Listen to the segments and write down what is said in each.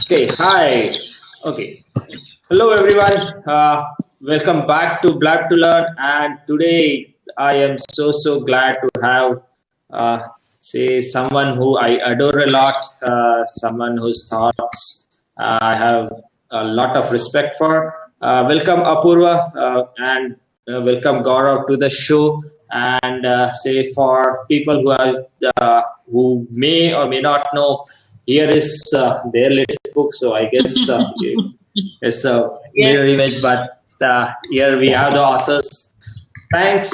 Okay, hi. Okay. Hello, everyone. Welcome back to Blab2Learn. And today I am so glad to have, say, someone who I adore a lot, someone whose thoughts I have a lot of respect for. Welcome, Apurva, and welcome, Gaurav, to the show. And say, for people who may or may not know, here is their latest book. So I guess it's a mirror image, but here we have the authors. Thanks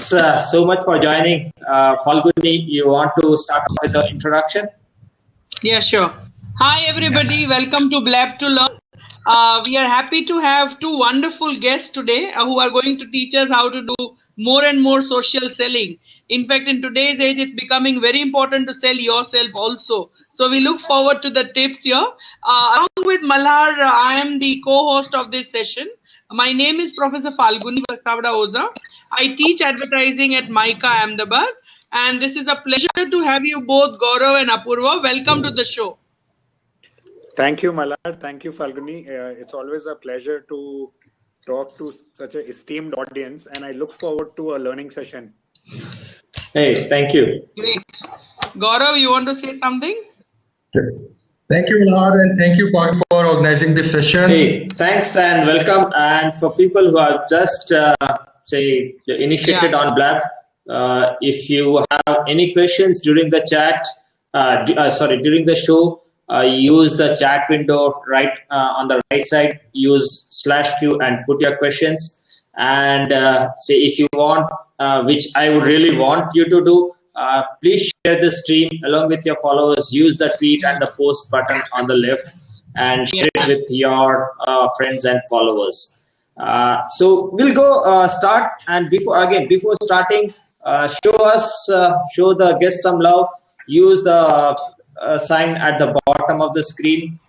so much for joining. Falguni, you want to start off with the introduction? Yeah, sure. Hi, everybody. Welcome to Blab2Learn. We are happy to have two wonderful guests today who are going to teach us how to do more and more social selling. In fact, in today's age, it's becoming very important to sell yourself also. So we look forward to the tips here. Along with Malhar, I am the co-host of this session. My name is Professor Falguni Basavada Oza. I teach advertising at MICA Ahmedabad. And this is a pleasure to have you both, Gaurav and Apurva. Welcome to the show. Thank you, Malhar. Thank you, Falguni. It's always a pleasure to talk to such an esteemed audience, and I look forward to a learning session. Hey, thank you. Great. Gaurav, you want to say something? Thank you, Malhar, and thank you for organizing this session. Hey, thanks and welcome. And for people who are just, say, initiated on Blab, if you have any questions during the chat, during the show, use the chat window right on the right side, use /Q and put your questions. And say if you want, which I would really want you to do, please share the stream along with your followers. Use the tweet and the post button on the left and share it with your friends and followers. So we'll go start. And before starting, show the guests some love. Use the sign at the bottom of the screen.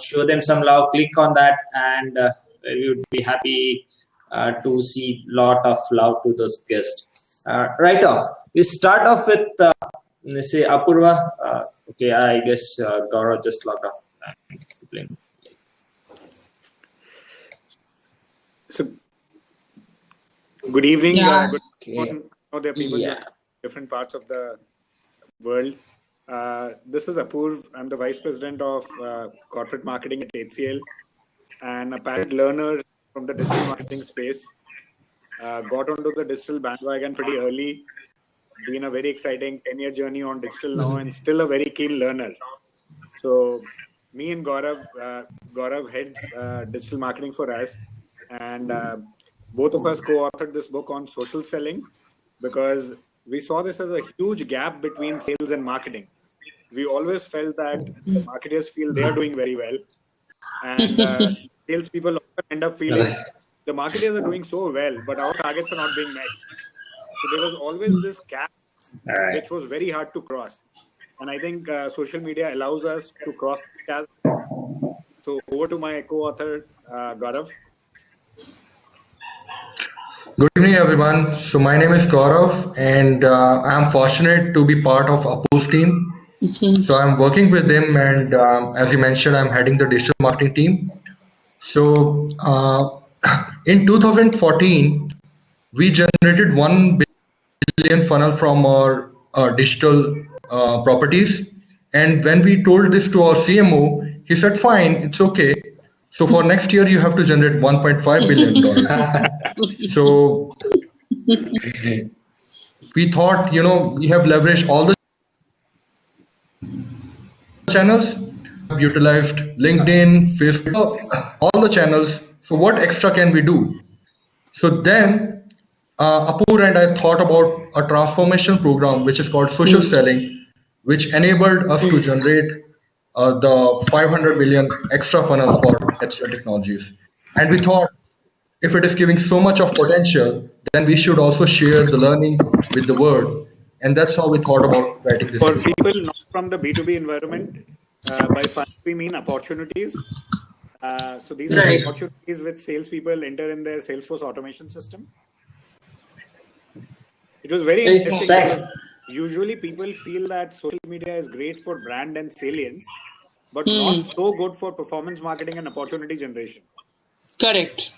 Show them some love. Click on that, and we would be happy to see lot of love to those guests. Right off, we start off with say Apurva. Okay, I guess Gaurav just logged off. So, good evening. Good Okay. there are people in different parts of the world. This is Apurva. I'm the Vice President of Corporate Marketing at HCL and a passionate learner from the digital marketing space. Got onto the digital bandwagon pretty early. Been a very exciting 10-year journey on digital now and still a very keen learner. So me and Gaurav heads digital marketing for us. And both of us co-authored this book on social selling because we saw this as a huge gap between sales and marketing. We always felt that the marketers feel they are doing very well, and salespeople often end up feeling the marketers are doing so well, but our targets are not being met. So there was always this gap, which was very hard to cross. And I think social media allows us to cross the chasm. So over to my co-author, Gaurav. Good evening, everyone. So my name is Gaurav, and I'm fortunate to be part of Apu's team. So I'm working with them, and as you mentioned, I'm heading the digital marketing team. So in 2014, we generated 1 billion funnel from our digital properties. And when we told this to our CMO, he said, "Fine, it's okay. So for next year, you have to generate $1.5 billion." So we thought, we have leveraged all the channels, utilized LinkedIn, Facebook, all the channels. So what extra can we do? So then Apur and I thought about a transformation program which is called social selling, which enabled us to generate the 500 million extra funnel for HCL Technologies. And we thought if it is giving so much of potential, then we should also share the learning with the world. And that's how we thought about writing this. For people not from the B2B environment, by fun we mean opportunities. So these are opportunities which salespeople enter in their Salesforce automation system. It was very interesting because usually people feel that social media is great for brand and salience, but not so good for performance marketing and opportunity generation. Correct.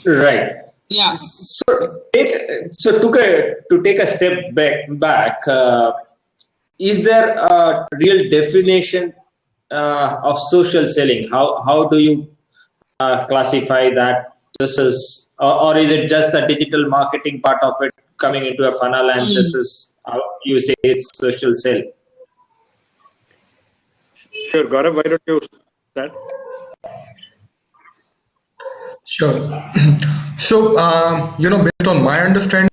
Right. Yeah. So to take a step back, is there a real definition of social selling? How do you classify that this is, or is it just the digital marketing part of it coming into a funnel, and this is how you say it's social sell? Sure, Gaurav, why don't you start? Sure. So, based on my understanding,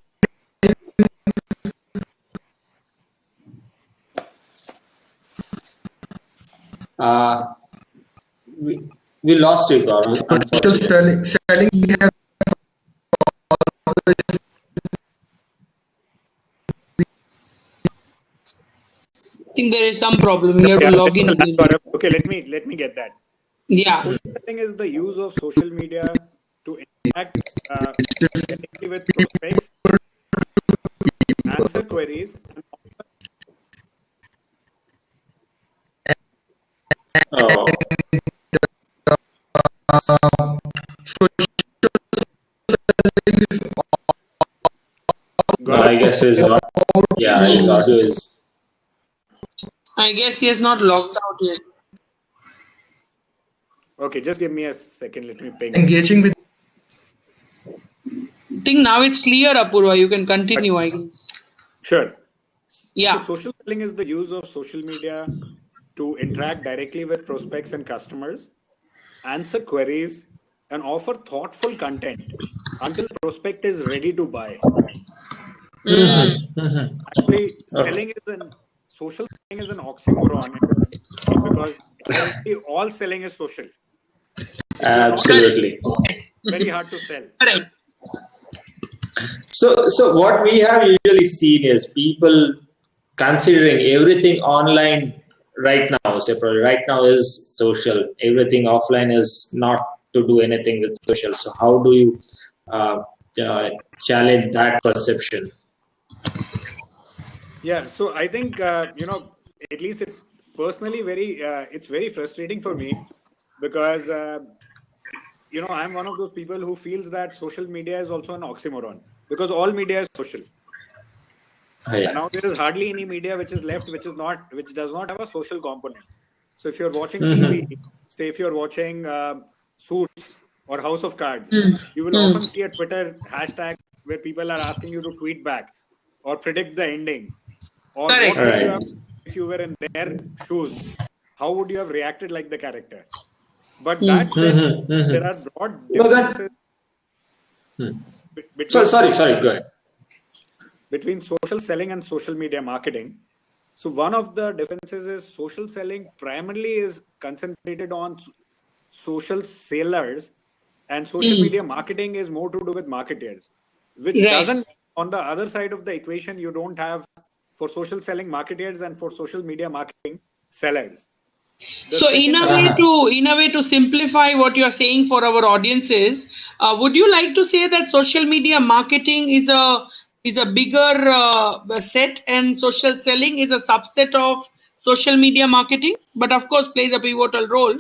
We lost you, Gaurav, social unfortunately. selling has always I think there is some problem. You have to log in again. Gaurav. Okay, let me get that. Yeah. So social selling is the use of social media to interact directly with prospects, answer queries, and Oh, no, Gaurav, I guess his audio is. I guess he has not logged out yet. okay, just give me a second. Let me ping. engaging with I think now it's clear, Apurva. You can continue, I guess. Sure. Yeah. So social selling is the use of social media to interact directly with prospects and customers, answer queries, and offer thoughtful content until prospect is ready to buy. Actually, selling is an social selling is an oxymoron because apparently all selling is social. If you're not Absolutely. very hard to sell. Correct. So what we have usually seen is people considering everything online right now. Separately, right now is social. Everything offline is not to do anything with social. So how do you challenge that perception? Yeah, so I think at least it personally it's very frustrating for me because I'm one of those people who feels that social media is also an oxymoron because all media is social. Yeah. Now there is hardly any media which is left which does not have a social component. So if you're watching TV, say if you're watching Suits or House of Cards, you will often see a Twitter hashtag where people are asking you to tweet back or predict the ending. Or Correct. what would you Right. have if you were in their shoes? How would you have reacted like the character? But that said, there are broad No, differences sorry, go ahead. between social selling and social media marketing. So one of the differences is social selling primarily is concentrated on social sellers, and social media marketing is more to do with marketers, which Right. doesn't, on the other side of the equation, you don't have for social selling marketers and for social media marketing sellers. So in a way to simplify what you are saying for our audiences, would you like to say that social media marketing is a bigger set and social selling is a subset of social media marketing, but of course plays a pivotal role?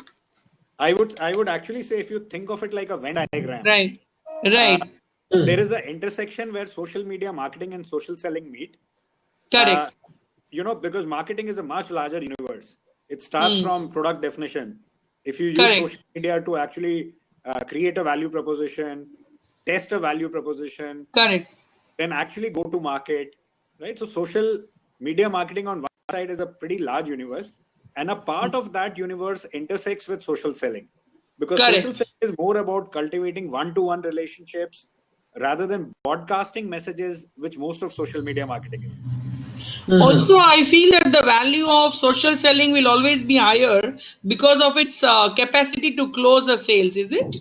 I would actually say if you think of it like a Venn diagram, Right. Right. there is an intersection where social media marketing and social selling meet. Correct. Because marketing is a much larger universe. It starts from product definition. If you use Correct. social media to actually create a value proposition, test a value proposition, Correct. then actually go to market, right? So social media marketing on one side is a pretty large universe, and a part of that universe intersects with social selling, because Correct. social selling is more about cultivating one-to-one relationships rather than broadcasting messages, which most of social media marketing is. Also, I feel that the value of social selling will always be higher because of its capacity to close a sales, is it?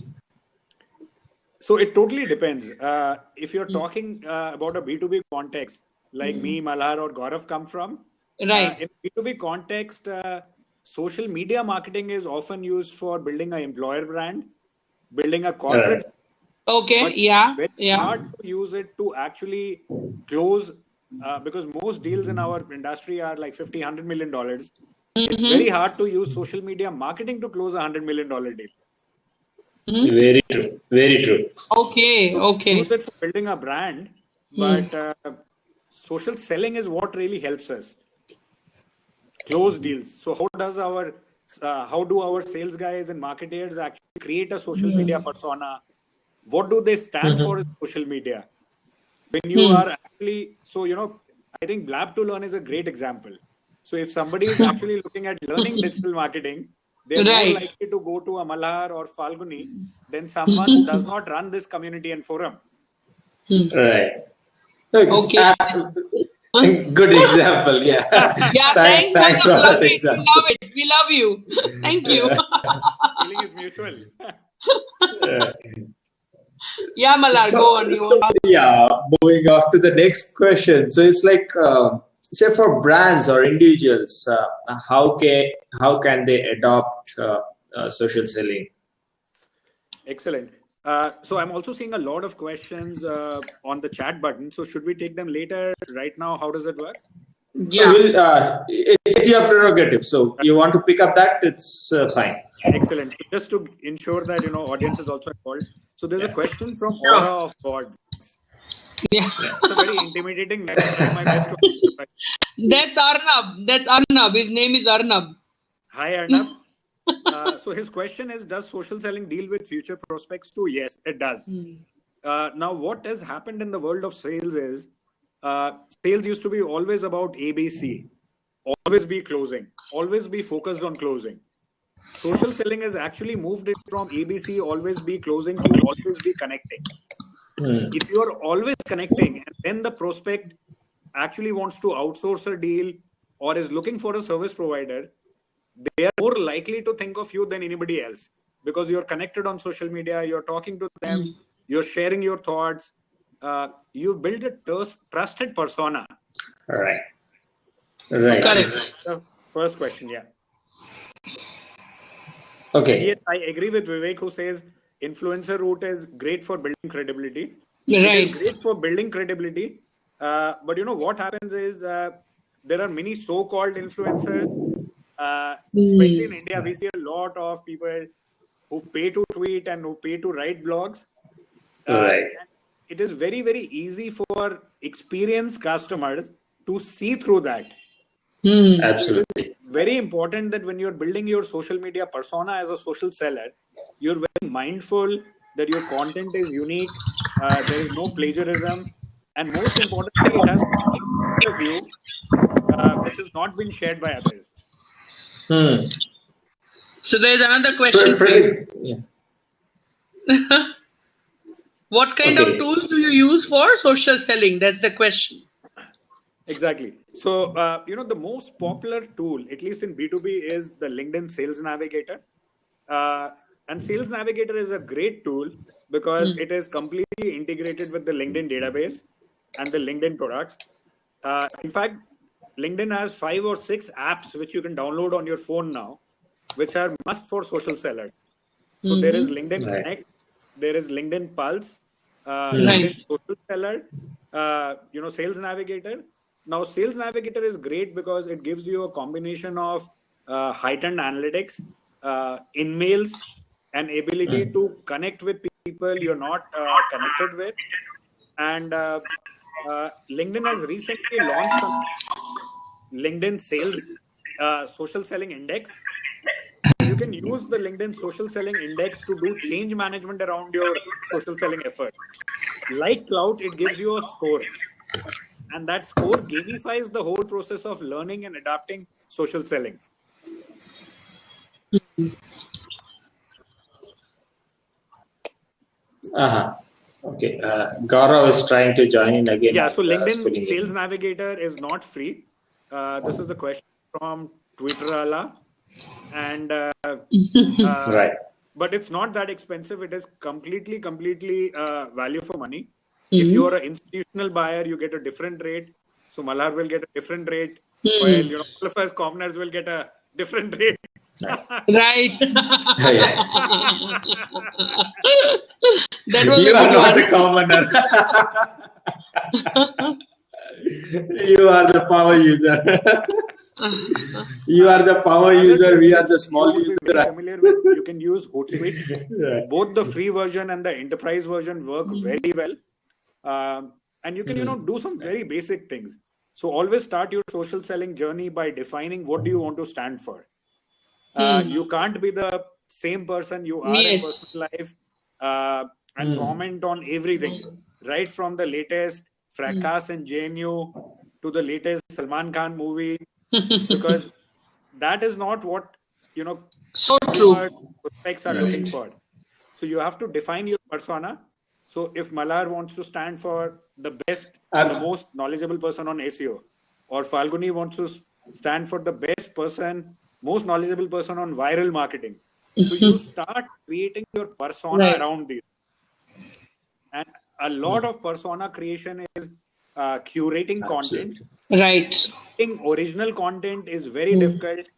So it totally depends. If you're talking about a B2B context, like me, Malhar, or Gaurav come from, Right. in B2B context, social media marketing is often used for building an employer brand, building a corporate, Okay. but Yeah. very Yeah. hard to use it to actually close, because most deals in our industry are like $50, $100 million. It's very hard to use social media marketing to close $100 million deal. Very true. Very true. Okay. So Okay. use it for building a brand, but social selling is what really helps us close deals. So how do our sales guys and marketers actually create a social media persona? What do they stand for in social media? When you are actually, I think Blab2Learn is a great example. So if somebody is actually looking at learning digital marketing, they're more Right. likely to go to a Malhar or Falguni than someone who does not run this community and forum. Right. Okay. Good example. Yeah. Yeah, Thanks for for the that plugging. We example. love it. We love you. Thank you. Feeling is mutual. Yeah, Malar, go on. Yeah, moving off to the next question. So it's like, say for brands or individuals, how can they adopt social selling? Excellent. So I'm also seeing a lot of questions on the chat button. So should we take them later? Right now, how does it work? Yeah. It's your prerogative. So you want to pick up that, it's fine. Excellent. Just to ensure that audience is also involved. So there's a question from Aura of Gods. Yeah. It's a very intimidating name. I'll try my best to identify. That's Arnab. That's Arnab. His name is Arnab. Hi Arnab. So his question is, does social selling deal with future prospects too? Yes, it does. Now, what has happened in the world of sales is, sales used to be always about ABC, always be closing, always be focused on closing. Social selling has actually moved it from ABC, always be closing, to always be connecting. If you are always connecting and then the prospect actually wants to outsource a deal or is looking for a service provider, they are more likely to think of you than anybody else, because you're connected on social media, you're talking to them, you're sharing your thoughts, you build a trusted persona. Right. So Correct. the first question, yeah. Okay. Yes, I agree with Vivek, who says influencer route is great for building credibility. Right. It is great for building credibility. But what happens is there are many so-called influencers. Especially in India, we see a lot of people who pay to tweet and who pay to write blogs. Right. And it is very, very easy for experienced customers to see through that. Absolutely. Very important that when you're building your social media persona as a social seller, you're very mindful that your content is unique, there is no plagiarism, and most importantly, it has a unique point of view which has not been shared by others. So there's another question for you. Yeah. What kind of tools do you use for social selling? That's the question. Exactly. So, the most popular tool, at least in B2B, is the LinkedIn Sales Navigator. And Sales Navigator is a great tool because it is completely integrated with the LinkedIn database and the LinkedIn products. In fact, LinkedIn has 5 or 6 apps which you can download on your phone now, which are must for social sellers. So there is LinkedIn Connect, there is LinkedIn Pulse, LinkedIn Social Seller, Sales Navigator. Now, Sales Navigator is great because it gives you a combination of heightened analytics, in-mails, and ability to connect with people you're not connected with. And LinkedIn has recently launched some LinkedIn Sales Social Selling Index. You can use the LinkedIn Social Selling Index to do change management around your social selling effort. Like Cloud, it gives you a score. And that score gamifies the whole process of learning and adapting social selling. Okay. Gaurav is trying to join in again. Yeah, so LinkedIn Sales Navigator is not free. This is the question from Twitterala. And right. But it's not that expensive. It is completely value for money. If you're an institutional buyer, you get a different rate. So Malhar will get a different rate, while all of us commoners will get a different rate. Right. That was you a are good not one. a commoner. You are the power user. You are the power user, we are the small you would user. be very familiar with. You can use Hootsuite. Right. Both the free version and the enterprise version work very well. And you can, do some very basic things. So always start your social selling journey by defining what do you want to stand for. You can't be the same person you are in personal life and comment on everything, right from the latest Fracas and JNU to the latest Salman Khan movie, because that is not what So true. prospects are looking for. So you have to define your persona. So if Malar wants to stand for the best, the most knowledgeable person on SEO, or Falguni wants to stand for the best person, most knowledgeable person on viral marketing. So you start creating your persona around this. And a lot of persona creation is curating content. Right. Creating original content is very difficult,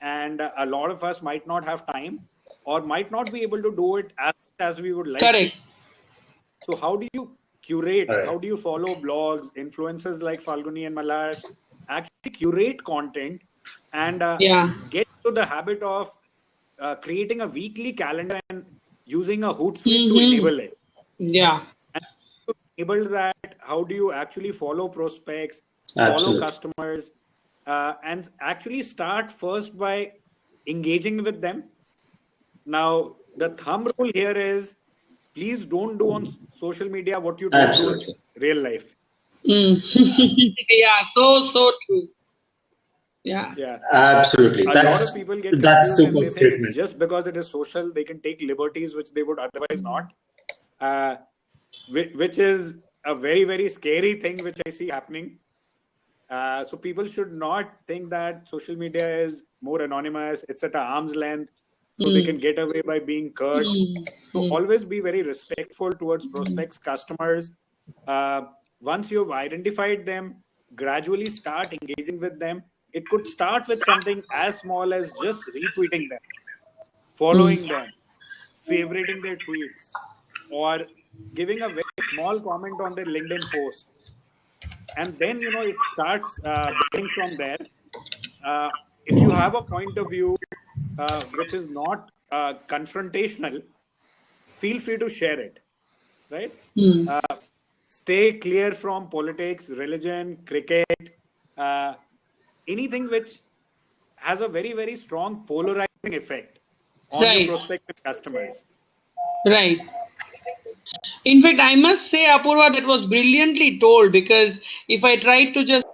and a lot of us might not have time or might not be able to do it as we would like. Correct. So how do you curate? How do you follow blogs, influencers like Falguni and Malar, actually curate content and get to the habit of creating a weekly calendar and using a Hootsuite to enable it? Yeah. And to enable that, how do you actually follow prospects, follow customers, and actually start first by engaging with them? Now, the thumb rule here is, please don't do on social media what you don't do in real life. Yeah, so true. Yeah. Absolutely. A lot of people get that's confused and super they think statement. it's just because it is social, they can take liberties which they would otherwise not, which is a very, very scary thing which I see happening. So people should not think that social media is more anonymous. It's at an arm's length, so they can get away by being curt. So always be very respectful towards prospects, customers. Once you've identified them, gradually start engaging with them. It could start with something as small as just retweeting them, following them, favoriting their tweets, or giving a very small comment on their LinkedIn post. And then, it starts building from there. If you have a point of view which is not confrontational, feel free to share it, right? Stay clear from politics, religion, cricket, anything which has a very, very strong polarizing effect on your prospective customers. Right. In fact, I must say, Apurva, that was brilliantly told, because if I try to just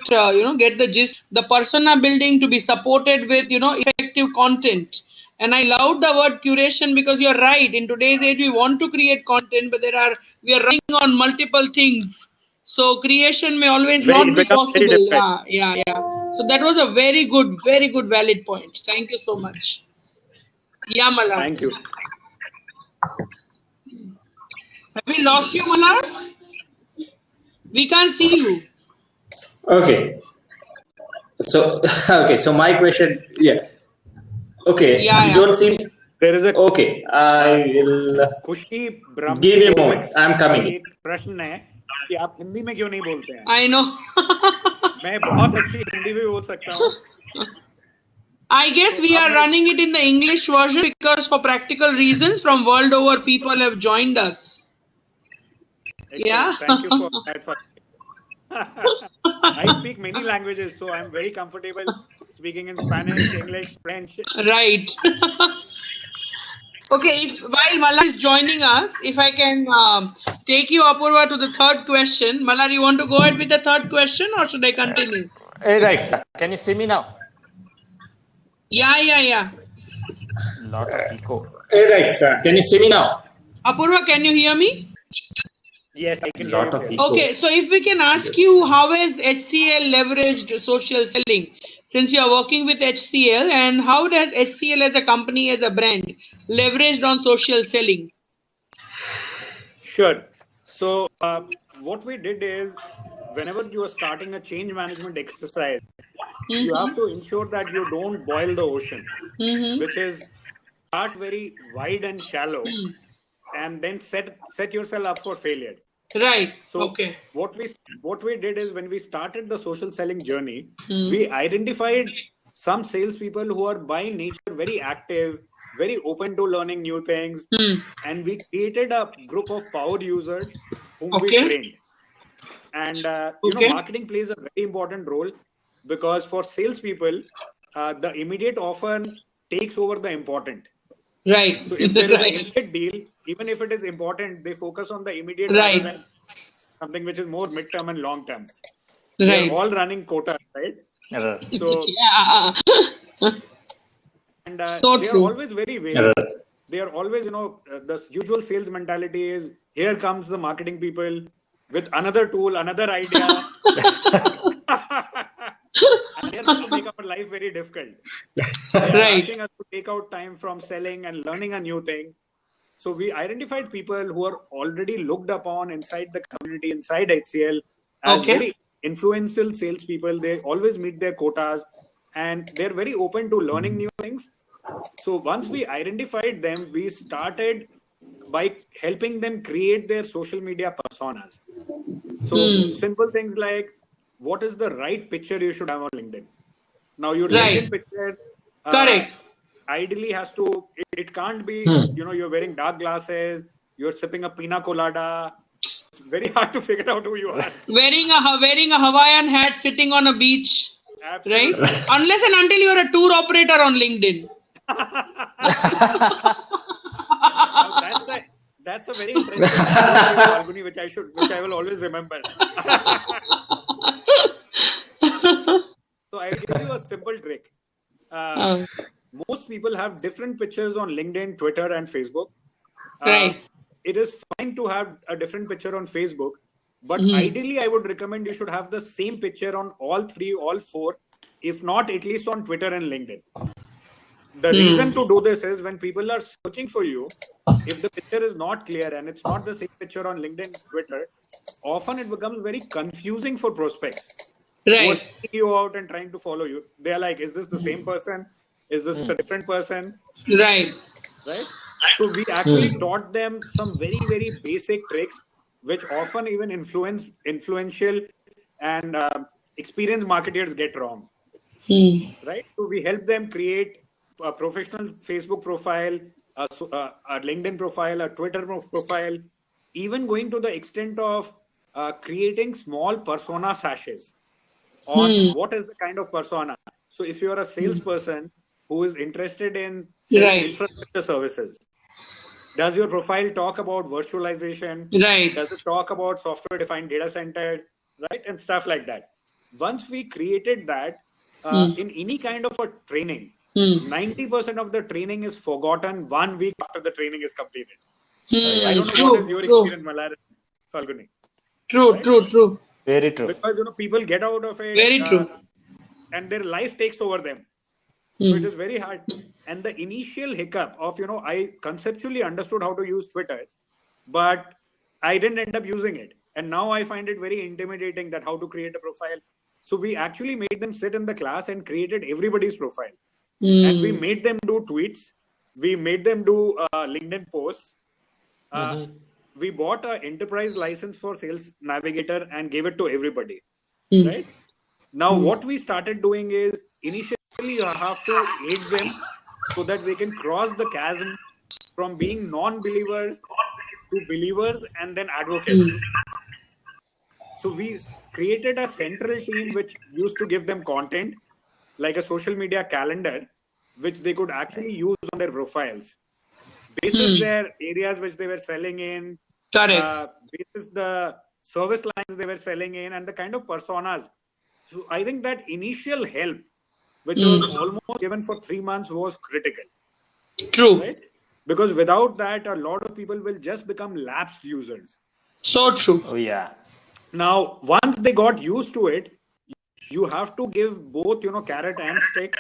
get the gist, the persona building to be supported with effective content. And I love the word curation, because you're right. In today's age, we want to create content, but we are running on multiple things. So creation may always not be possible. Yeah. So that was a very good, valid point. Thank you so much. Yeah, Malar. Thank you. Have we lost you, Malar? We can't see you. Okay. So my question, Okay, you don't see me? There is a okay. I will खुशी give me a moment. I'm coming. एक प्रश्न है कि आप हिंदी में क्यों नहीं बोलते हैं? I know. मैं बहुत अच्छी हिंदी में बोल सकता हूँ. I guess we are running it in the English version because for practical reasons from world over people have joined us. Excellent. Yeah. Thank you for that. I speak many languages, so I'm very comfortable speaking in Spanish, English, French. Right. Okay, while Malar is joining us, if I can take you, Apurva, to the third question. Malar, you want to go ahead with the third question or should I continue? Right. Can you see me now? Yeah. Lot of echo. Right. Can you see me now? Apurva, can you hear me? Yes, I can hear you. Okay, so if we can ask you, how has HCL leveraged social selling since you are working with HCL, and how does HCL as a company, as a brand, leveraged on social selling? Sure. So what we did is, whenever you are starting a change management exercise, you have to ensure that you don't boil the ocean, which is start very wide and shallow and then set yourself up for failure. Right. So Okay. what we did is, when we started the social selling journey, we identified some salespeople who are by nature very active, very open to learning new things, and we created a group of power users whom we Okay. trained. And Okay. marketing plays a very important role, because for salespeople, the immediate often takes over the important. Right. So if there is an Right. immediate deal, even if it is important, they focus on the immediate rather Right. than something which is more mid-term and long-term. They are Right. all running quotas, right? Right. So Yeah. and So they are true. always very vague. They are always, the usual sales mentality is, here comes the marketing people with another tool, another idea, and they are going to make our life very difficult. They are Right. asking us to take out time from selling and learning a new thing. So we identified people who are already looked upon inside the community, inside HCL, as Okay. very influential salespeople. They always meet their quotas, and they're very open to learning new things. So once we identified them, we started by helping them create their social media personas. So simple things like, what is the right picture you should have on LinkedIn? Now your Right. LinkedIn picture Correct. ideally has to, it can't be, you're wearing dark glasses, you're sipping a pina colada. It's very hard to figure out who you are. Wearing a Hawaiian hat, sitting on a beach. Absolutely. Right. Unless and until you're a tour operator on LinkedIn. Now that's a very interesting story, which I will always remember. So I'll give you a simple trick. Most people have different pictures on LinkedIn, Twitter, and Facebook. Right. It is fine to have a different picture on Facebook, but ideally I would recommend you should have the same picture on all three, all four, if not at least on Twitter and LinkedIn. The reason to do this is, when people are searching for you, if the picture is not clear and it's not the same picture on LinkedIn, Twitter, often it becomes very confusing for prospects who are Right. seeking you out and trying to follow you. They're like, is this the same person? Is this a different person? Right. Right? So we actually taught them some very, very basic tricks, which often even influential and experienced marketers get wrong. Right? So we help them create a professional Facebook profile, a LinkedIn profile, a Twitter profile, even going to the extent of creating small persona sashes on what is the kind of persona. So if you're a salesperson who is interested in selling infrastructure services, does your profile talk about virtualization? Right. Does it talk about software defined data center? Right? And stuff like that. Once we created that, in any kind of a training, 90% of the training is forgotten 1 week after the training is completed. I don't know what is your experience, Malhar, Falguni. True, Right? true. Very true. Because people get out of it, Very true. and their life takes over them. So it is very hard. And the initial hiccup of, I conceptually understood how to use Twitter, but I didn't end up using it. And now I find it very intimidating that how to create a profile. So we actually made them sit in the class and created everybody's profile. And we made them do tweets. We made them do LinkedIn posts. We bought an enterprise license for Sales Navigator and gave it to everybody. Right? Now, what we started doing is, initially you have to aid them so that they can cross the chasm from being non-believers to believers and then advocates. So we created a central team which used to give them content, like a social media calendar, which they could actually use on their profiles. Basis their areas which they were selling in, basis the service lines they were selling in, and the kind of personas. So I think that initial help, which was almost given for 3 months, was critical. True. Right? Because without that, a lot of people will just become lapsed users. So true. Oh, yeah. Now, once they got used to it, you have to give both, carrot and stick.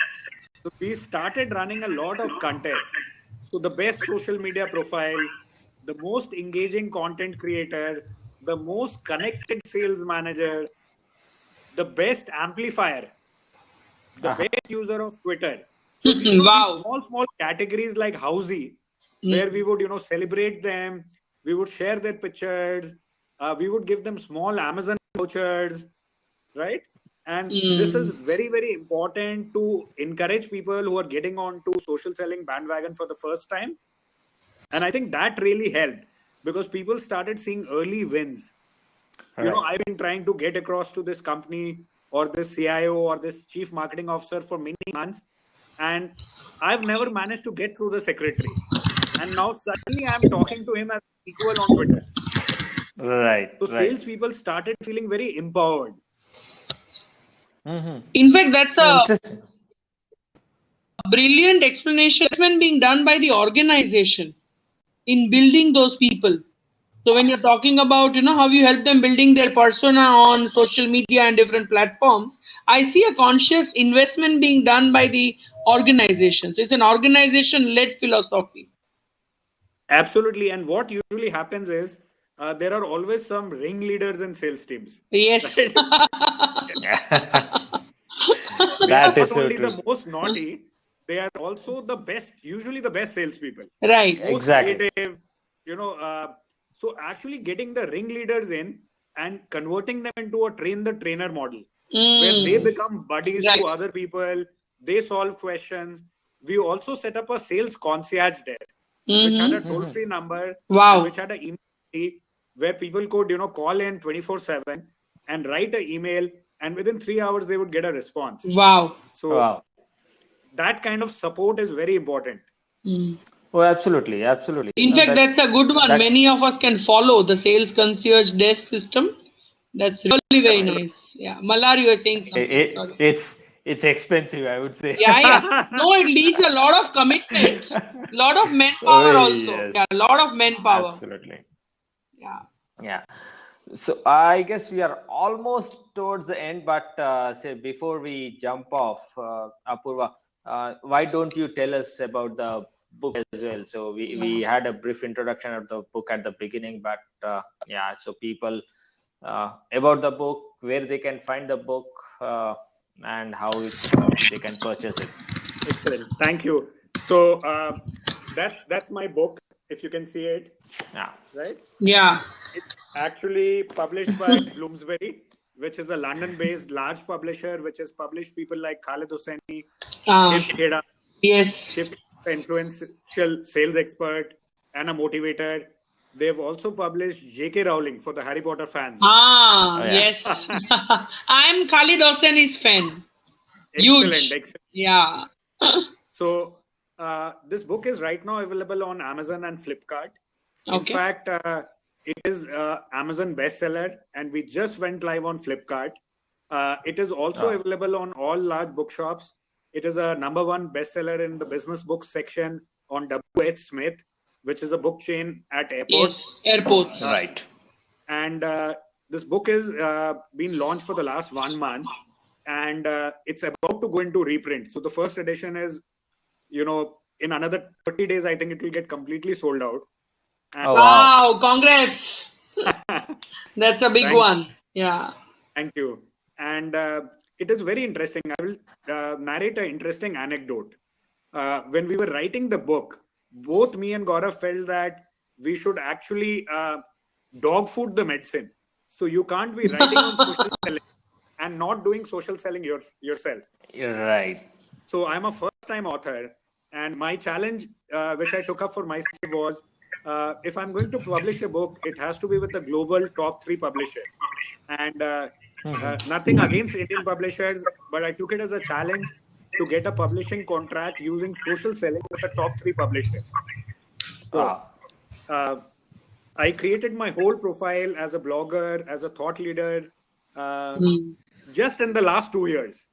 So we started running a lot of contests. So the best social media profile, the most engaging content creator, the most connected sales manager, the best amplifier, the best user of Twitter. So these small categories like Housey, where we would, celebrate them, we would share their pictures, we would give them small Amazon vouchers, right? And this is very, very important to encourage people who are getting onto social selling bandwagon for the first time. And I think that really helped because people started seeing early wins. Right. I've been trying to get across to this company or this CIO or this chief marketing officer for many months, and I've never managed to get through the secretary. And now suddenly I'm talking to him as equal on Twitter. Right. So salespeople started feeling very empowered. In fact, that's a Interesting. brilliant explanation being done by the organization in building those people. So when you're talking about, how you help them building their persona on social media and different platforms, I see a conscious investment being done by the organization. So it's an organization-led philosophy. Absolutely. And what usually happens is there are always some ringleaders in sales teams. Yes. Right? They are not only the most naughty, they are also the best, usually the best salespeople. Right. Most Exactly. creative, so actually getting the ringleaders in and converting them into a train the trainer model where they become buddies to other people, they solve questions. We also set up a sales concierge desk, which had a toll-free number, and which had an email where people could, call in 24/7 and write an email, and within 3 hours they would get a response. Wow. So that kind of support is very important. Oh, absolutely, absolutely. In fact, that's a good one. Many of us can follow the sales concierge desk system. That's really very nice. Yeah, Mallar, you were saying something. It's expensive, I would say. Yeah. No, it needs a lot of commitment, lot of manpower also. Yes. Yeah, a lot of manpower. Absolutely. Yeah. So I guess we are almost towards the end, but say before we jump off, Apurva, why don't you tell us about the book as well? So we had a brief introduction of the book at the beginning, but so people about the book, where they can find the book, and how they can purchase it. Excellent, thank you. So that's my book, if you can see it. Right? Yeah. It's actually published by Bloomsbury, which is a London-based large publisher, which has published people like Khalid Hosseini, Shiv Kheda. Yes. Shiv, influential sales expert and a motivator. They've also published J.K. Rowling for the Harry Potter fans. Yes. I'm Khalid Hosseini's fan. Excellent. Yeah. So this book is right now available on Amazon and Flipkart. In fact, it is Amazon bestseller, and we just went live on Flipkart. It is also available on all large bookshops. It is a #1 bestseller in the business books section on W.H. Smith, which is a book chain at airports. Yes, airports. Right. And this book is been launched for the last 1 month, and it's about to go into reprint. So the first edition is, in another 30 days, I think it will get completely sold out. And wow, congrats. That's a big one. Yeah. Thank you. And it is very interesting. I will narrate an interesting anecdote. When we were writing the book, both me and Gaurav felt that we should actually dog food the medicine. So you can't be writing on social selling and not doing social selling yourself. You're right. So I'm a first-time author, and my challenge, which I took up for myself, was if I'm going to publish a book, it has to be with a global top 3 publisher. And nothing against Indian publishers, but I took it as a challenge to get a publishing contract using social selling with a top 3 publisher. So, I created my whole profile as a blogger, as a thought leader, just in the last 2 years.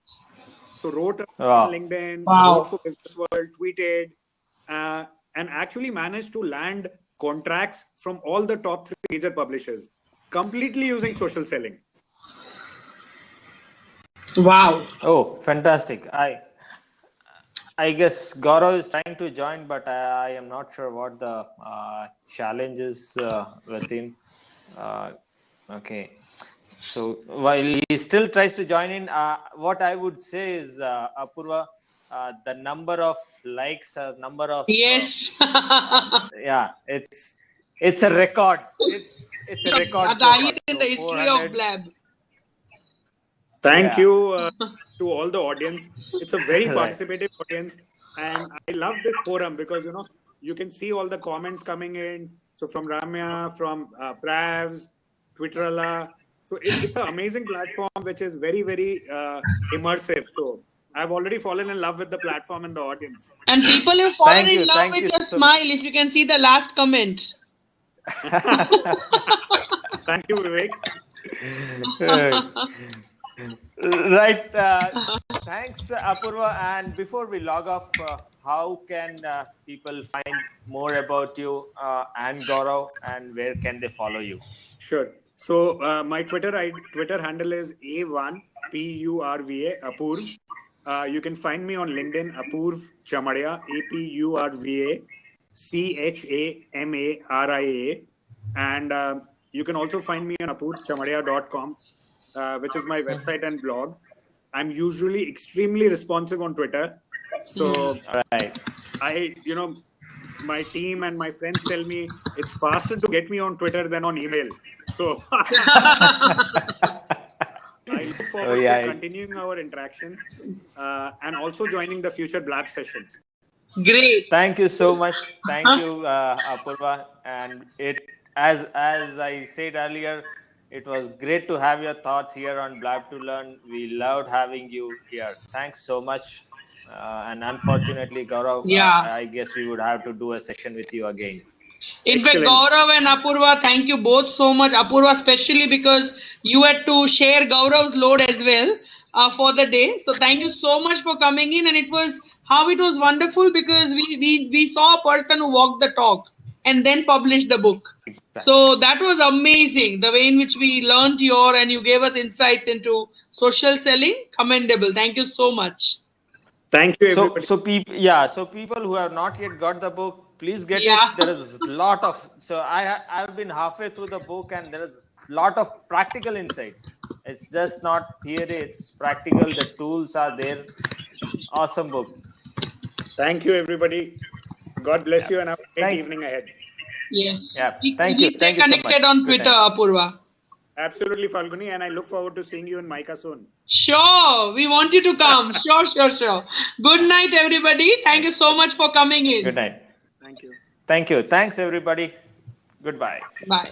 So wrote on LinkedIn, wrote for Business World, tweeted, and actually managed to land contracts from all the top 3 major publishers, completely using social selling. Wow. Oh, fantastic. I guess Gaurav is trying to join, but I am not sure what the challenge is with him. Okay. So while he still tries to join in, what I would say is, Apurva, the number of likes, number of yes, yeah, it's It's a record. It's a record. The highest in the history of 400. Blab. Thank Yeah. you to all the audience. It's a very Right. participative audience, and I love this forum because you can see all the comments coming in. So from Ramya, from Pravs, Twitterala. So it's an amazing platform which is very, very immersive. So I've already fallen in love with the platform and the audience. And people have fallen Thank you, in love thank with you your so- smile. If you can see the last comment. Thank you, Vivek. Right. Thanks, Apurva. And before we log off, how can people find more about you and Gaurav, and where can they follow you? Sure. So my Twitter handle is A1PURVA Apurv. You can find me on LinkedIn, Apurva Chamaria, APURVA CHAMARIA, and you can also find me on apurvchamaria.com, which is my website and blog. I'm usually extremely responsive on Twitter, so Right. my team and my friends tell me it's faster to get me on Twitter than on email. So I look forward to continuing our interaction and also joining the future Blab sessions. Great. Thank you so much. Thank you, Apurva. And as I said earlier, it was great to have your thoughts here on Blab2Learn. We loved having you here. Thanks so much. And unfortunately, Gaurav, I guess we would have to do a session with you again. In fact, Gaurav and Apurva, thank you both so much. Apurva, especially because you had to share Gaurav's load as well for the day. So thank you so much for coming in. And it was wonderful because we saw a person who walked the talk and then published the book. Exactly. So that was amazing. The way in which we learned and you gave us insights into social selling. Commendable. Thank you so much. Thank you, everybody. So people who have not yet got the book, please get it. There is a lot of, I've been halfway through the book and there is a lot of practical insights. It's just not theory, it's practical. The tools are there. Awesome book. Thank you, everybody. God bless you and have a great evening ahead. Yes. Thank you. Stay connected on Twitter, Apurva. Absolutely, Falguni, and I look forward to seeing you in Mica soon. Sure, we want you to come. Sure. Good night, everybody. Thank you so much for coming in. Good night. Thank you. Thank you. Thanks, everybody. Goodbye. Bye.